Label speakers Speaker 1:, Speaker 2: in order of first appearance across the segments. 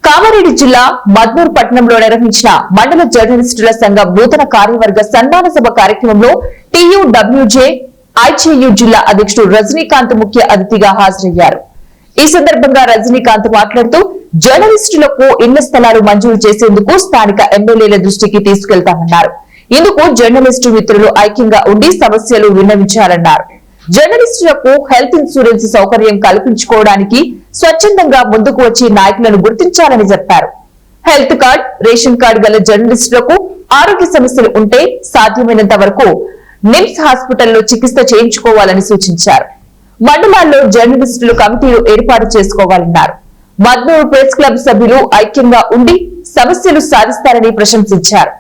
Speaker 1: కామారెడ్డి జిల్లా మద్నూర్ పట్టణంలో నిర్వహించిన మండల జర్నలిస్టుల సంఘం నూతన కార్యవర్గ సన్మాన సభ కార్యక్రమంలో టీయూడబ్ల్యూజే ఐజేయూ జిల్లా అధ్యక్షుడు రజనీకాంత్ ముఖ్య అతిథిగా హాజరయ్యారు. ఈ సందర్భంగా రజనీకాంత్ మాట్లాడుతూ జర్నలిస్టులకు ఇళ్ల స్థలాలు మంజూరు చేసేందుకు స్థానిక ఎమ్మెల్యేల దృష్టికి తీసుకెళ్తామన్నారు. ఇందుకు జర్నలిస్టు మిత్రులు ఐక్యంగా ఉండి సమస్యలు విన్నవించాలన్నారు. జర్నలిస్టులకు హెల్త్ ఇన్సూరెన్స్ సౌకర్యం కల్పించుకోవడానికి స్వచ్ఛందంగా ముందుకు వచ్చి నాయకులను గుర్తించాలని చెప్పారు. హెల్త్ కార్డ్, రేషన్ కార్డు గల జర్నలిస్టులకు ఆరోగ్య సమస్యలు ఉంటే సాధ్యమైనంత వరకు నిమ్స్ హాస్పిటల్లో చికిత్స చేయించుకోవాలని సూచించారు. మండలాల్లో జర్నలిస్టులు కమిటీలు ఏర్పాటు చేసుకోవాలన్నారు. మద్నూర్ ప్రెస్ క్లబ్ సభ్యులు ఐక్యంగా ఉండి సమస్యలు సాధిస్తారని ప్రశంసించారు.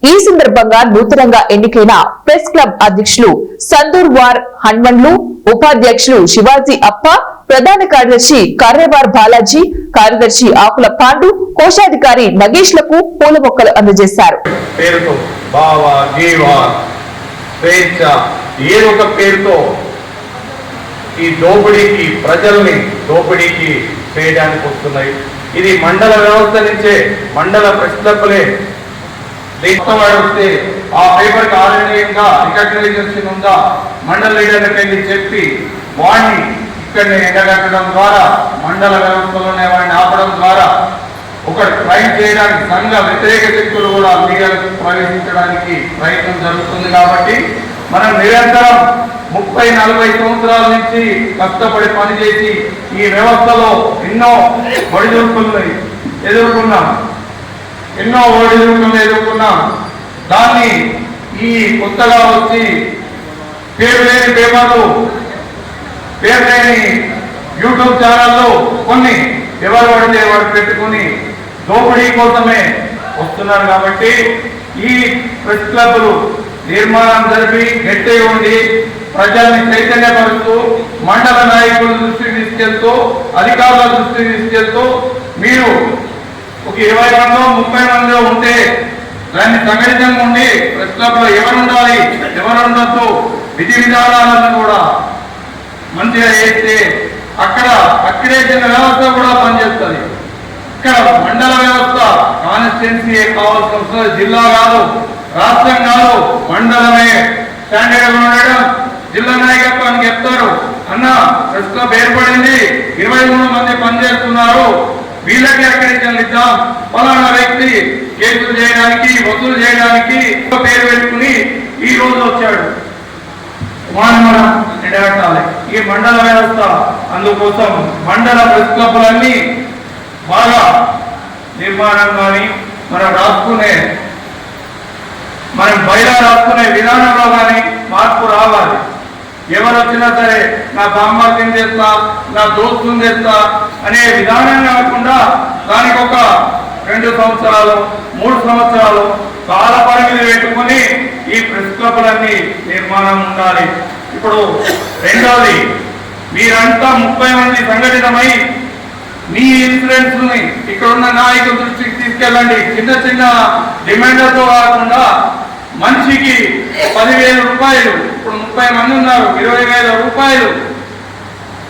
Speaker 1: ఈ సందర్భంగా నూతనంగా ఎన్నికైన ప్రెస్ క్లబ్ అధ్యక్షులు సందూర్వార్ హన్మన్లు, ఉపాధ్యక్షులు శివాజీ అప్ప, ప్రధాన కార్యదర్శి కర్రేవార్ బాలాజీ, కార్యదర్శి ఆకుల పాండు, కోశాధికారి నగేష్ లకు పూల మొక్కలు అందజేశారు.
Speaker 2: ఈ దోపిడీకి ప్రజల్ని దోపిడీకి చేయడానికి వస్తున్నాయి. ఇది మండల వ్యవస్థ నుంచే మండల ప్రెస్ క్లబ్లే వస్తే ఆ పేపర్ కి ఆధునికంగా రికగ్నైజేషన్ ఉందా మండల లీడర్లకు వెళ్ళి చెప్పి వాడిని ఇక్కడనే ఎండగట్టడం ద్వారా మండల వ్యవస్థలోనే వాడిని ఆపడం ద్వారా ఒక ట్రైన్ చేయడానికి సంఘ వ్యతిరేక శక్తులు కూడా మీడియాలకు ప్రవేశించడానికి ప్రయత్నం జరుగుతుంది. కాబట్టి మనం నిరంతరం 30-40 సంవత్సరాల నుంచి కష్టపడి పనిచేసి ఈ వ్యవస్థలో ఎన్నో ఒడిదుడుకులను ఎదుర్కొన్నాం. దాన్ని ఈ కొత్తగా వచ్చి పేరు లేని పేపర్లు, పేరు లేని యూట్యూబ్ ఛానళ్ళు కొన్ని ఎవరు పడితే వాడు పెట్టుకుని దోపిడీ కోసమే వస్తున్నారు. కాబట్టి ఈ ప్రెస్ క్లబ్లు నిర్మాణం జరిపి గట్టి ఉండి ప్రజల్ని చైతన్యపరుస్తూ మండల నాయకుల దృష్టికి తీసుకెళ్తూ అధికారుల దృష్టికి తీసుకెళ్తూ మీరు ఒక 20 మందో 30 మందో ఉంటే దాన్ని సంఘటితంగా ఉండి ప్రెస్ క్లబ్ లో ఎవరు ఉండాలి ఎవరు ఉండొద్దు విధి విధానాలను కూడా మంచిగా చేస్తే అక్కడే వ్యవస్థ కూడా పనిచేస్తుంది. ఇక్కడ మండల వ్యవస్థ కాన్స్టిట్యున్సీ కావాల్సిన వస్తుంది. జిల్లా కాదు, రాష్ట్రం కాదు, మండలమే స్టాండర్డ్ ఉండడం. జిల్లా నాయకత్వానికి చెప్తారు, అన్న ప్రెస్ క్లబ్ ఏర్పడింది, 23 మంది పనిచేస్తున్నారు, వీళ్ళకి అక్రెడిటేషన్ ఇద్దాం, ఫలానా వ్యక్తి కేసులు చేయడానికి వసూలు చేయడానికి పేరు పెట్టుకుని ఈ రోజు వచ్చాడు మనం ఎడగట్టాలి. ఈ మండల వ్యవస్థ అందుకోసం మండల ప్రెస్ క్లబ్లన్నీ బాగా నిర్మాణం కానీ మనం బయట రాసుకునే విధానంలో కానీ మార్పు రావాలి. ఎవరు వచ్చినా సరే నా బామ్మర్తిని చేస్తా, నా దోస్తుని చేస్తా అనే విధానం కాకుండా దానికి ఒక 2 సంవత్సరాలు 3 సంవత్సరాలు కాల పరిమితి పెట్టుకుని ఈ ప్రెస్ క్లబ్లన్నీ నిర్మాణం ఉండాలి. ఇప్పుడు రెండోది, మీరంతా 30 మంది సంఘటితమై మీ ఇన్సూరెన్స్ ని ఇక్కడున్న నాయకుల దృష్టికి తీసుకెళ్ళండి. చిన్న డిమాండ్లతో కాకుండా మనిషికి 10,000 రూపాయలు, ఇప్పుడు 30 మంది ఉన్నారు, 20,000 రూపాయలు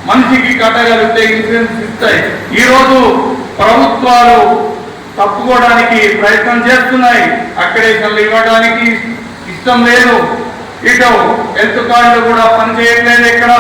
Speaker 2: మనిషికి కట్టగలిగితే ఇన్సూరెన్స్ ఇస్తాయి. ఈరోజు ప్రభుత్వాలు తప్పుకోవడానికి ప్రయత్నం చేస్తున్నాయి. అక్రెడిటేషన్లు ఇవ్వడానికి ఇష్టం లేదు. ఇటు హెల్త్ కార్డులు కూడా పనిచేయట్లేదు. ఇక్కడ